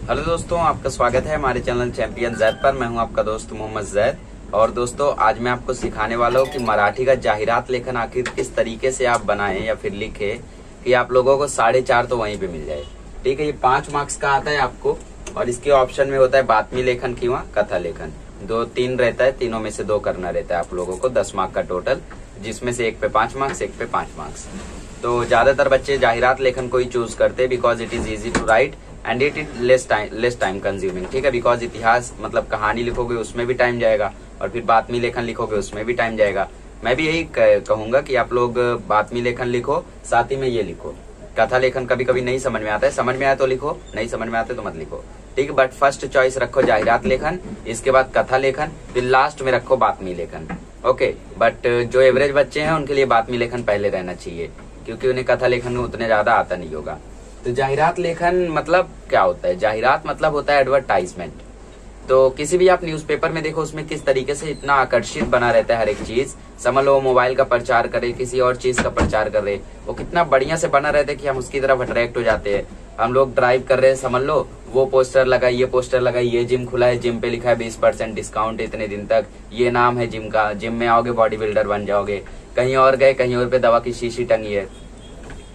Hello दोस्तों, आपका स्वागत है हमारे चैनल चैंपियन जैद पर। मैं हूं आपका दोस्त मोहम्मद जैद। और दोस्तों, आज मैं आपको सिखाने वाला हूं कि मराठी का जाहिरात लेखन आखिर किस तरीके से आप बनाएं या फिर लिखें कि आप लोगों को 4.5 तो वहीं पे मिल जाए। ठीक है, ये 5 मार्क्स का आता है आपको और इसके ऑप्शन में होता है बातमी लेखन किंवा कथा लेखन। 2-3 रहता है, तीनों में से 2 करना रहता है आप लोगों को। 10 मार्क का टोटल, जिसमें से एक पे 5 मार्क्स, एक पे 5 मार्क्स। तो ज्यादातर बच्चे जाहिरात लेखन को ही चूज करते हैं because it is easy to write and it is less time consuming. ठीक है, बिकॉज इतिहास मतलब कहानी लिखोगे उसमें भी टाइम जाएगा और फिर बातमी लेखन लिखोगे उसमें भी टाइम जाएगा। मैं भी यही कहूंगा कि आप लोग बातमी लेखन लिखो, साथ ही में ये लिखो। कथा लेखन कभी कभी नहीं समझ में आता है, समझ में आया तो लिखो, नहीं समझ में आते तो मत लिखो। ठीक है, बट फर्स्ट चॉइस रखो जाहिरात लेखन, इसके बाद कथा लेखन, फिर लास्ट में रखो बातमी लेखन। ओके, बट जो एवरेज बच्चे हैं उनके लिए बातमी लेखन पहले रहना चाहिए क्योंकि उन्हें कथा लेखन में उतने ज्यादा आता नहीं होगा। तो जाहिरात लेखन मतलब क्या होता है? जाहिरात मतलब होता है एडवर्टाइजमेंट। तो किसी भी आप न्यूज़पेपर में देखो उसमें किस तरीके से इतना आकर्षित बना रहता है हर एक चीज। समझ लो मोबाइल का प्रचार करे, किसी और चीज का प्रचार कर रहे, वो कितना बढ़िया से बना रहता है कि हम उसकी तरफ अट्रैक्ट हो जाते हैं। हम लोग ड्राइव कर रहे हैं, समझ लो वो पोस्टर लगा, ये पोस्टर लगा, ये जिम खुला है, जिम पे लिखा है 20% डिस्काउंट इतने दिन तक, ये नाम है जिम का, जिम में आओगे बॉडी बिल्डर बन जाओगे। कहीं और गए, कहीं और पे दवा की शीशी टंगी है।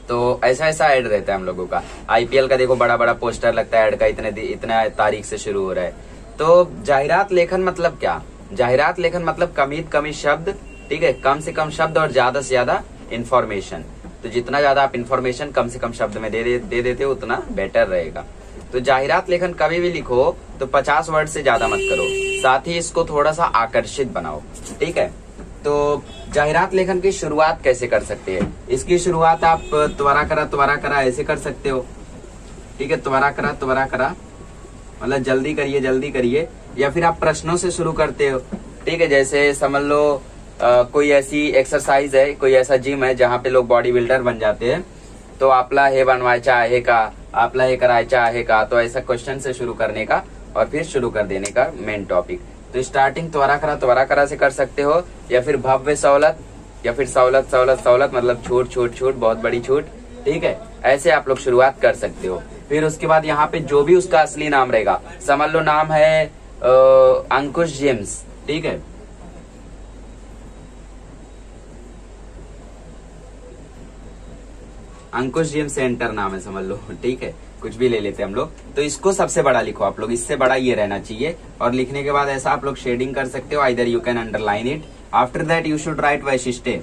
तो ऐसा ऐसा ऐड रहता है हम लोगों का। आईपीएल का देखो बड़ा बड़ा पोस्टर लगता है ऐड का, इतना तारीख से शुरू हो रहा है। तो जाहिरात लेखन मतलब क्या? जाहिरात लेखन मतलब कम शब्द, ठीक है, कम से कम शब्द और ज्यादा से ज्यादा इंफॉर्मेशन। तो जितना ज्यादा आप इंफॉर्मेशन कम से कम शब्द में दे देते हो उतना बेटर रहेगा। तो जाहिरात लेखन कभी भी लिखो तो 50 वर्ड से ज्यादा मत करो, साथ ही इसको थोड़ा सा आकर्षित बनाओ। ठीक है, तो जाहिरात लेखन की शुरुआत कैसे कर सकते हैं? इसकी शुरुआत आप त्वरा करा ऐसे कर सकते हो। ठीक है, त्वरा करा मतलब जल्दी करिए, या फिर आप प्रश्नों से शुरू करते हो। ठीक है, जैसे समझ लो कोई ऐसी एक्सरसाइज है, कोई ऐसा जिम है जहाँ पे लोग बॉडी बिल्डर बन जाते हैं। तो आपला हे बनवायचा आहे का, आपला हे करायचा आहे का, तो ऐसा क्वेश्चन से शुरू करने का और फिर शुरू कर देने का मेन टॉपिक। तो स्टार्टिंग त्वरा करा से कर सकते हो, या फिर भव्य सवलत, या फिर सवलत मतलब छूट बहुत बड़ी छूट। ठीक है, ऐसे आप लोग शुरुआत कर सकते हो। फिर उसके बाद यहाँ पे जो भी उसका असली नाम रहेगा, समझ लो नाम है अंकुश जिम्स। ठीक है, अंकुश जिम सेंटर नाम है समझ लो। ठीक है, कुछ भी ले लेते हैं हम लोग। तो इसको सबसे बड़ा लिखो आप लोग, इससे बड़ा ये रहना चाहिए। और लिखने के बाद ऐसा आप लोग शेडिंग कर सकते हो, either you can underline it. After that you should write वैशिष्ट्य,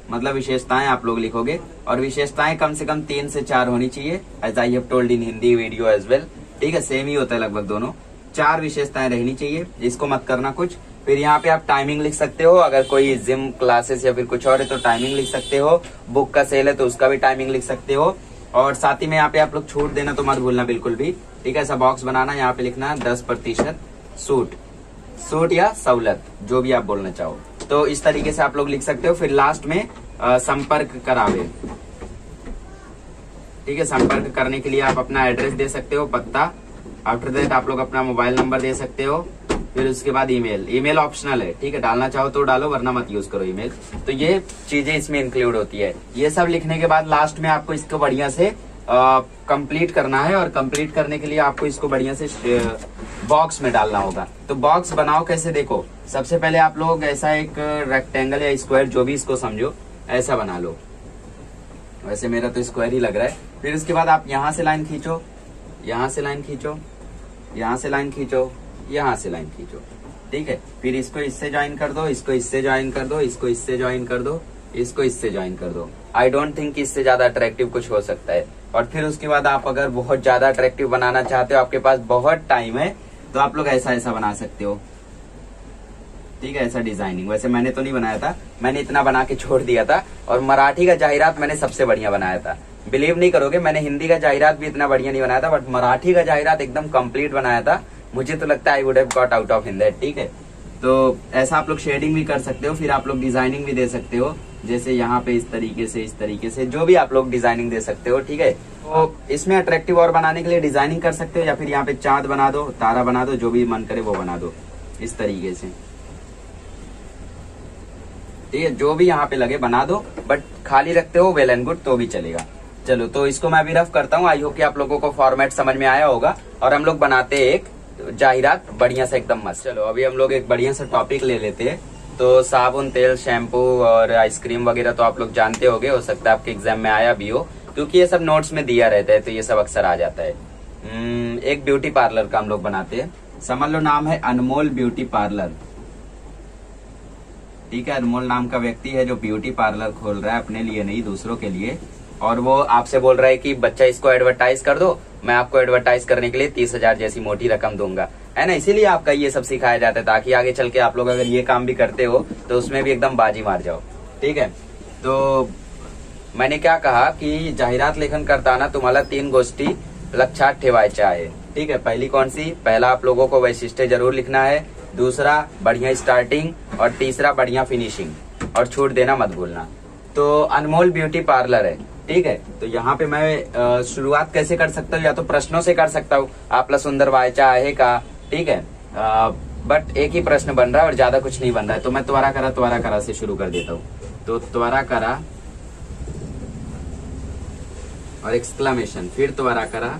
मतलब विशेषताएं आप लोग लिखोगे। और विशेषताएं कम से कम 3 से 4 होनी चाहिए, as I have told in Hindi video as well. ठीक है, सेम ही होता है लगभग दोनों। 4 विशेषताएं रहनी चाहिए, इसको मत करना कुछ। फिर यहाँ पे आप टाइमिंग लिख सकते हो, अगर कोई जिम क्लासेस या फिर कुछ और है तो टाइमिंग लिख सकते हो। बुक का सेल है तो उसका भी टाइमिंग लिख सकते हो। और साथ ही में यहाँ पे आप लोग छूट देना तो मत भूलना बिल्कुल भी। ठीक है, ऐसा बॉक्स बनाना, यहाँ पे लिखना 10% सूट या सवलत, जो भी आप बोलना चाहो। तो इस तरीके से आप लोग लिख सकते हो। फिर लास्ट में संपर्क करावे। ठीक है, संपर्क करने के लिए आप अपना एड्रेस दे सकते हो, पता। आफ्टर दैट आप लोग अपना मोबाइल नंबर दे सकते हो। फिर उसके बाद ईमेल ऑप्शनल है। ठीक है, डालना चाहो तो डालो, वरना मत यूज करो ईमेल। तो ये चीजें इसमें इंक्लूड होती है। ये सब लिखने के बाद लास्ट में आपको इसको बढ़िया से कंप्लीट करना है। और कंप्लीट करने के लिए आपको इसको बढ़िया से बॉक्स में डालना होगा। तो बॉक्स बनाओ कैसे, देखो। सबसे पहले आप लोग ऐसा एक रेक्टेंगल या स्क्वायर, जो भी इसको समझो, ऐसा बना लो। वैसे मेरा तो स्क्वायर ही लग रहा है। फिर उसके बाद आप यहाँ से लाइन खींचो, यहाँ से लाइन खींचो, यहाँ से लाइन खींचो, यहाँ से लाइन खींचो। ठीक है, फिर इसको इससे ज्वाइन कर दो, इसको इससे ज्वाइन कर दो, इसको इससे ज्वाइन कर दो, इसको इससे ज्वाइन कर दो। आई डोंट थिंक इससे ज्यादा अट्रैक्टिव कुछ हो सकता है। और फिर उसके बाद आप अगर बहुत ज्यादा अट्रैक्टिव बनाना चाहते हो, आपके पास बहुत टाइम है, तो आप लोग ऐसा ऐसा बना सकते हो। ठीक है, ऐसा डिजाइनिंग। वैसे मैंने तो नहीं बनाया था, मैंने इतना बना के छोड़ दिया था। और मराठी का जाहिरात मैंने सबसे बढ़िया बनाया था। बिलीव नहीं करोगे, मैंने हिंदी का जाहिरात भी इतना बढ़िया नहीं बनाया था, बट मराठी का जाहिरात एकदम कंप्लीट बनाया था। मुझे तो लगता है I would have got out of in that. ठीक है, तो ऐसा आप लोग शेडिंग भी कर सकते हो। फिर आप लोग डिजाइनिंग भी दे सकते हो, जैसे यहाँ पे इस तरीके से जो भी आप लोग डिजाइनिंग दे सकते हो। ठीक है, तो इसमें अट्रैक्टिव और बनाने के लिए डिजाइनिंग कर सकते हो, या फिर यहाँ पे चांद बना दो, तारा बना दो, जो भी मन करे वो बना दो इस तरीके से। ठीक है, जो भी यहाँ पे लगे बना दो, बट खाली रखते हो वेल एंड गुड, तो भी चलेगा। चलो तो इसको मैं अभी रफ करता हूँ। आई होप कि आप लोगों को फॉर्मेट समझ में आया होगा और हम लोग बनाते हैं एक जाहिरात बढ़िया सा एकदम मस्त। चलो अभी हम लोग एक बढ़िया सा टॉपिक ले लेते हैं। तो साबुन, तेल, शैम्पू और आइसक्रीम वगैरह तो आप लोग जानते होंगे, हो सकता है आपके एग्जाम में आया भी हो, क्योंकि ये सब नोट्स में दिया रहता है तो ये सब अक्सर आ जाता है। एक ब्यूटी पार्लर का हम लोग बनाते हैं। समझ लो नाम है अनमोल ब्यूटी पार्लर। ठीक है, अनमोल नाम का व्यक्ति है जो ब्यूटी पार्लर खोल रहा है, अपने लिए नहीं दूसरों के लिए। और वो आपसे बोल रहा है कि बच्चा इसको एडवर्टाइज कर दो, मैं आपको एडवर्टाइज करने के लिए 30,000 जैसी मोटी रकम दूंगा, है ना। इसीलिए आपका ये सब सिखाया जाता है ताकि आगे चल के आप लोग अगर ये काम भी करते हो तो उसमें भी एकदम बाजी मार जाओ। ठीक है, तो मैंने क्या कहा कि जाहिरात लेखन करताना तुम्हाला 3 गोष्टी लक्षात ठेवायच्या आहे। ठीक है, पहली कौन सी? पहला आप लोगों को वैशिष्ट्य जरूर लिखना है, दूसरा बढ़िया स्टार्टिंग और तीसरा बढ़िया फिनिशिंग, और छूट देना मत भूलना। तो अनमोल ब्यूटी पार्लर है। ठीक है, तो यहाँ पे मैं शुरुआत कैसे कर सकता हूँ? या तो प्रश्नों से कर सकता हूँ, आपला सुंदर व्हायचा आहे का। ठीक है, बट एक ही प्रश्न बन रहा है और ज्यादा कुछ नहीं बन रहा है, तो मैं त्वरा करा से शुरू कर देता हूँ। तो त्वरा करा और एक्सक्लामेशन, फिर त्वरा करा,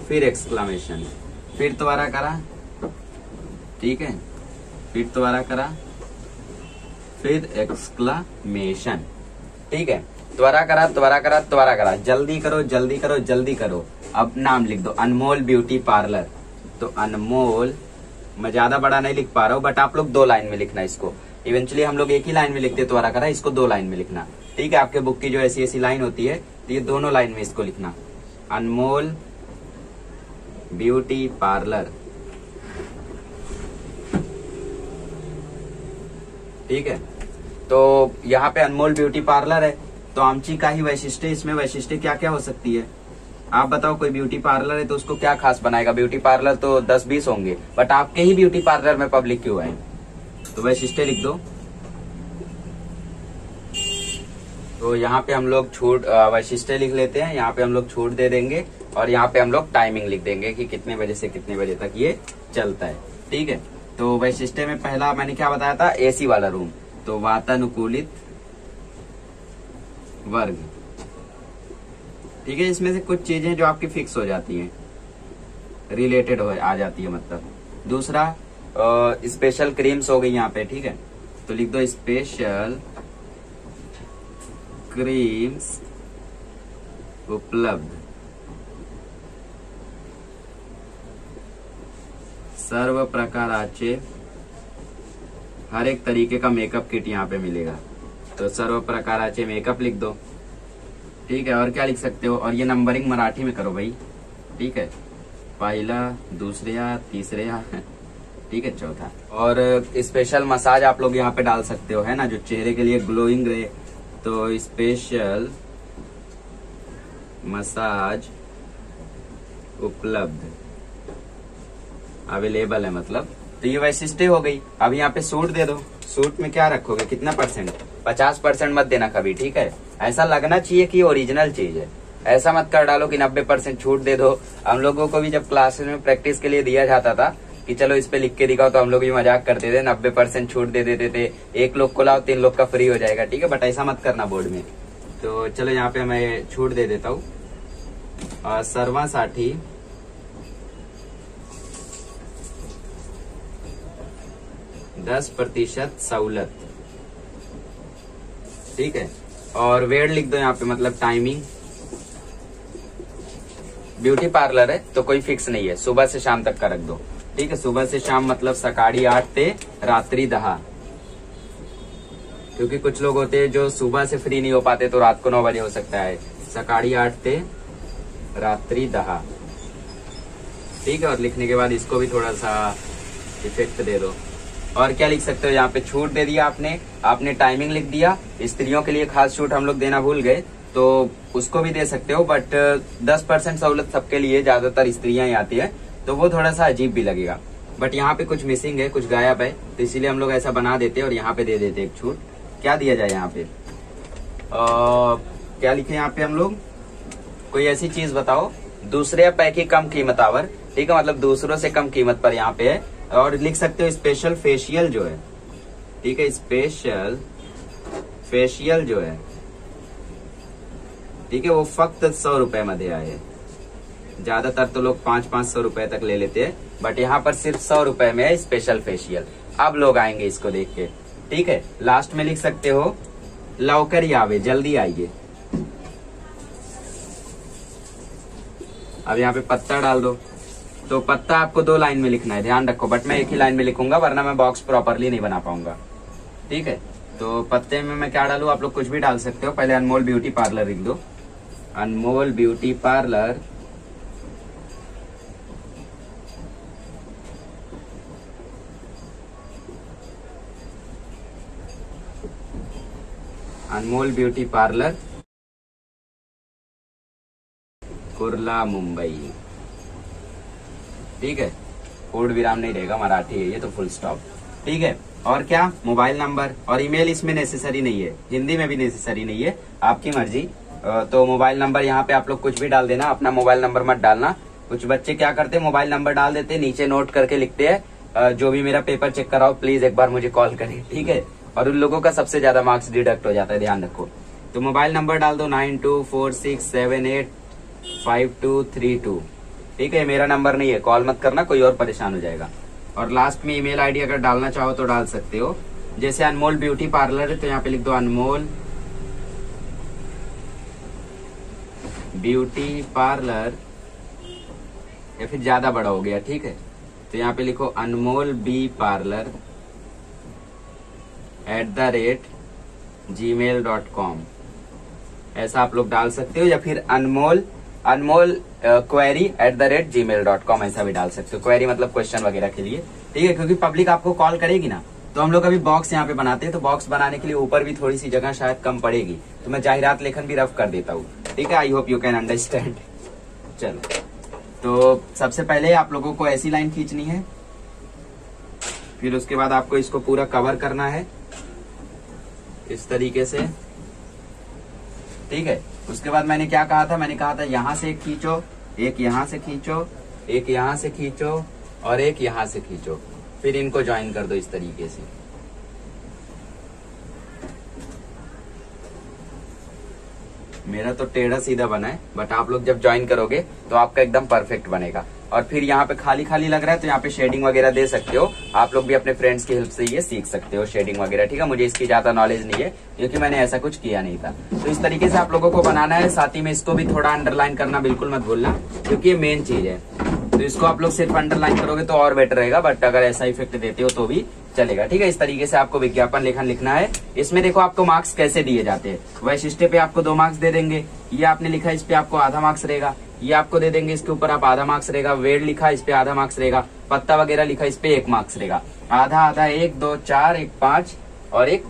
फिर एक्सक्लामेशन, फिर त्वरा करा। ठीक है, फिर त्वरा करा, फिर एक्सक्लामेशन। ठीक है, त्वरा करा, जल्दी करो जल्दी करो जल्दी करो। अब नाम लिख दो अनमोल ब्यूटी पार्लर। तो अनमोल, मैं ज्यादा बड़ा नहीं लिख पा रहा हूँ, बट आप लोग 2 लाइन में लिखना इसको। इवेंचुअली हम लोग एक ही लाइन में लिखते त्वरा करा, इसको 2 लाइन में लिखना। ठीक है, आपके बुक की जो ऐसी लाइन होती है तो ये दोनों लाइन में इसको लिखना, अनमोल ब्यूटी पार्लर। ठीक है, तो यहाँ पे अनमोल ब्यूटी पार्लर है, तो आमची का ही वैशिष्ट्य, इसमें वैशिष्ट्य क्या क्या हो सकती है आप बताओ। कोई ब्यूटी पार्लर है तो उसको क्या खास बनाएगा? ब्यूटी पार्लर तो 10-20 होंगे, बट आपके ही ब्यूटी पार्लर में पब्लिक क्यों है? तो वैशिष्ट्य लिख दो। तो यहाँ पे हम लोग छूट वैशिष्ट्य लिख लेते हैं, यहाँ पे हम लोग छूट दे देंगे और यहाँ पे हम लोग टाइमिंग लिख देंगे कि कितने बजे से कितने बजे तक ये चलता है। ठीक है, तो वैशिष्ट्य में पहला मैंने क्या बताया था? एसी वाला रूम, तो वातानुकूलित वर्ग। ठीक है, इसमें से कुछ चीजें जो आपकी फिक्स हो जाती हैं, रिलेटेड हो आ जाती है मतलब। दूसरा स्पेशल क्रीम्स हो गई यहाँ पे। ठीक है, तो लिख दो स्पेशल क्रीम्स उपलब्ध, सर्व प्रकाराचे, हर एक तरीके का मेकअप किट यहाँ पे मिलेगा, तो सर्व प्रकाराचे मेकअप लिख दो। ठीक है, और क्या लिख सकते हो? और ये नंबरिंग मराठी में करो भाई। ठीक है, पहला, दूसरा, तीसरा, ठीक है, चौथा। और स्पेशल मसाज आप लोग यहाँ पे डाल सकते हो, है ना, जो चेहरे के लिए ग्लोइंग रहे, तो स्पेशल मसाज उपलब्ध, अवेलेबल है मतलब। तो ये वैशिष्ट्य हो गई। अब यहाँ पे सूट दे दो। सूट में क्या रखोगे? कितना %? 50% मत देना कभी। ठीक है, ऐसा लगना चाहिए कि ओरिजिनल चीज है, ऐसा मत कर डालो कि 90% छूट दे दो। हम लोगों को भी जब क्लास में प्रैक्टिस के लिए दिया जाता था कि चलो इस पे लिख के दिखाओ, तो हम लोग भी मजाक करते थे, 90% छूट दे देते थे, 1 लोग को लाओ 3 लोग का फ्री हो जाएगा। ठीक है, बट ऐसा मत करना बोर्ड में। तो चलो यहाँ पे मैं छूट दे देता हूँ, सर्वांसाठी 10% सवलत। ठीक है, और वेळ लिख दो यहाँ पे, मतलब टाइमिंग। ब्यूटी पार्लर है तो कोई फिक्स नहीं है, सुबह से शाम तक का रख दो। ठीक है, सुबह से शाम मतलब सकाळी 8 ते रात्रि 10, क्योंकि कुछ लोग होते हैं जो सुबह से फ्री नहीं हो पाते, तो रात को 9 बजे हो सकता है। सकाळी 8 ते रात्रि 10। ठीक है, और लिखने के बाद इसको भी थोड़ा सा इफेक्ट दे दो। और क्या लिख सकते हो? यहाँ पे छूट दे दिया आपने टाइमिंग लिख दिया। स्त्रियों के लिए खास छूट हम लोग देना भूल गए, तो उसको भी दे सकते हो, बट 10% सहूलत सबके लिए, ज्यादातर स्त्रियां ही आती है, तो वो थोड़ा सा अजीब भी लगेगा। बट यहाँ पे कुछ मिसिंग है, कुछ गायब है, तो इसीलिए हम लोग ऐसा बना देते हैं और यहाँ पे दे देते एक छूट। क्या दिया जाए यहाँ पे? क्या लिखे यहाँ पे हम लोग? कोई ऐसी चीज बताओ, दूसरे पैकी कम कीमतावर। ठीक है, मतलब दूसरों से कम कीमत पर यहाँ पे है। और लिख सकते हो स्पेशल फेशियल जो है। ठीक है, स्पेशल फेशियल जो है ठीक है, वो फक्त 100 रुपए मध्ये आहे। ज्यादातर तो लोग 500-500 रुपए तक ले लेते हैं, बट यहाँ पर सिर्फ 100 रुपए में है स्पेशल फेशियल। अब लोग आएंगे इसको देख के, ठीक है। लास्ट में लिख सकते हो लवकर आवे, जल्दी आइए। अब यहाँ पे पत्ता डाल दो, तो पत्ता आपको 2 लाइन में लिखना है, ध्यान रखो, बट मैं एक ही लाइन में लिखूंगा वरना मैं बॉक्स प्रॉपरली नहीं बना पाऊंगा, ठीक है। तो पत्ते में मैं क्या डालूं, आप लोग कुछ भी डाल सकते हो। पहले अनमोल ब्यूटी पार्लर लिख दो, अनमोल ब्यूटी पार्लर, अनमोल ब्यूटी पार्लर कुर्ला मुंबई, ठीक है। कोड विराम नहीं रहेगा, मराठी है ये तो, फुल स्टॉप, ठीक है। और क्या, मोबाइल नंबर और ईमेल इसमें नेसेसरी नहीं है, हिंदी में भी नेसेसरी नहीं है, आपकी मर्जी। तो मोबाइल नंबर यहाँ पे आप लोग कुछ भी डाल देना, अपना मोबाइल नंबर मत डालना। कुछ बच्चे क्या करते हैं, मोबाइल नंबर डाल देते, नीचे नोट करके लिखते हैं जो भी मेरा पेपर चेक कराओ प्लीज एक बार मुझे कॉल करें, ठीक है। और उन लोगों का सबसे ज्यादा मार्क्स डिडक्ट हो जाता है, ध्यान रखो। तो मोबाइल नंबर डाल दो 9246785232, ठीक है। मेरा नंबर नहीं है, कॉल मत करना, कोई और परेशान हो जाएगा। और लास्ट में ईमेल आईडी अगर डालना चाहो तो डाल सकते हो, जैसे अनमोल ब्यूटी पार्लर है तो यहाँ पे लिख दो अनमोल ब्यूटी पार्लर, या फिर ज्यादा बड़ा हो गया, ठीक है। तो यहाँ पे लिखो अनमोल बी पार्लर @gmail.com, ऐसा आप लोग डाल सकते हो। या फिर अनमोल क्वेरी @gmail.com, ऐसा भी डाल सकते हो। क्वेरी मतलब क्वेश्चन वगैरह के लिए, ठीक है, क्योंकि पब्लिक आपको कॉल करेगी ना। तो हम लोग अभी बॉक्स यहाँ पे बनाते हैं, तो बॉक्स बनाने के लिए ऊपर भी थोड़ी सी जगह शायद कम पड़ेगी, तो मैं जाहिरात लेखन भी रफ कर देता हूँ, ठीक है। I hope you can understand. चलो, तो सबसे पहले आप लोगों को ऐसी लाइन खींचनी है, फिर उसके बाद आपको इसको पूरा कवर करना है इस तरीके से, ठीक है। उसके बाद मैंने क्या कहा था, मैंने कहा था यहाँ से एक खींचो, एक यहाँ से खींचो, एक यहाँ से खींचो और एक यहाँ से खींचो, फिर इनको ज्वाइन कर दो इस तरीके से। मेरा तो टेढ़ा सीधा बना है, बट आप लोग जब ज्वाइन करोगे तो आपका एकदम परफेक्ट बनेगा। और फिर यहाँ पे खाली खाली लग रहा है तो यहाँ पे शेडिंग वगैरह दे सकते हो, आप लोग भी अपने फ्रेंड्स की हेल्प से ये सीख सकते हो शेडिंग वगैरह, ठीक है। मुझे इसकी ज्यादा नॉलेज नहीं है क्योंकि मैंने ऐसा कुछ किया नहीं था। तो इस तरीके से आप लोगों को बनाना है, साथ ही में इसको भी थोड़ा अंडरलाइन करना बिल्कुल मत भूलना, क्योंकि ये मेन चीज है। तो इसको आप लोग सिर्फ अंडरलाइन करोगे तो और बेटर रहेगा, बट अगर ऐसा इफेक्ट देते हो तो भी चलेगा, ठीक है। इस तरीके से आपको विज्ञापन लेखन लिखना है। इसमें देखो आपको मार्क्स कैसे दिए जाते हैं, वैशिष्ट्य पे आपको 2 मार्क्स दे देंगे, ये आपने लिखा है इस पे आपको आधा मार्क्स रहेगा, ये आपको दे देंगे इसके ऊपर आप आधा मार्क्स रहेगा, वेट लिखा इस पे आधा मार्क्स रहेगा, पत्ता वगैरह लिखा इस पे 1 मार्क्स रहेगा। आधा आधा 1 2 4 1 5 और 1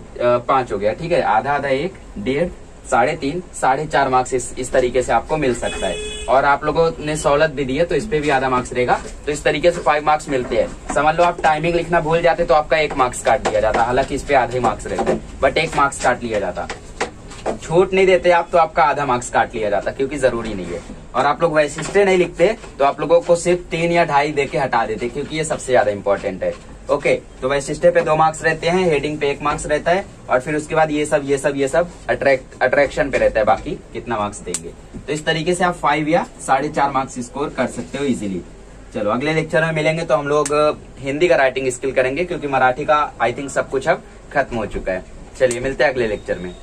5 हो गया, ठीक है। आधा आधा 1 1.5 3.5 4.5 मार्क्स इस तरीके से आपको मिल सकता है। और आप लोगों ने सहूलत भी दी है तो इस पे भी आधा मार्क्स रहेगा, तो इस तरीके से 5 मार्क्स मिलते हैं। समझ लो आप टाइमिंग लिखना भूल जाते तो आपका 1 मार्क्स काट दिया जाता, हालांकि इस पे आधे मार्क्स रहते हैं, बट 1 मार्क्स काट लिया जाता। छूट नहीं देते आप तो आपका आधा मार्क्स काट लिया जाता, क्योंकि जरूरी नहीं है। और आप लोग वैशिष्ट्य नहीं लिखते तो आप लोगों को सिर्फ 3 या 2.5 देके हटा देते, क्योंकि ये सबसे ज्यादा इंपॉर्टेंट है। ओके, तो वैशिष्ट्य पे 2 मार्क्स रहते हैं, हेडिंग पे 1 मार्क्स रहता है, और फिर उसके बाद ये सब अट्रैक्शन पे रहता है, बाकी कितना मार्क्स देंगे। तो इस तरीके से आप 5 या 4.5 मार्क्स स्कोर कर सकते हो इजीली। चलो, अगले लेक्चर में मिलेंगे तो हम लोग हिंदी का राइटिंग स्किल करेंगे, क्योंकि मराठी का आई थिंक सब कुछ अब खत्म हो चुका है। चलिए मिलते हैं अगले लेक्चर में।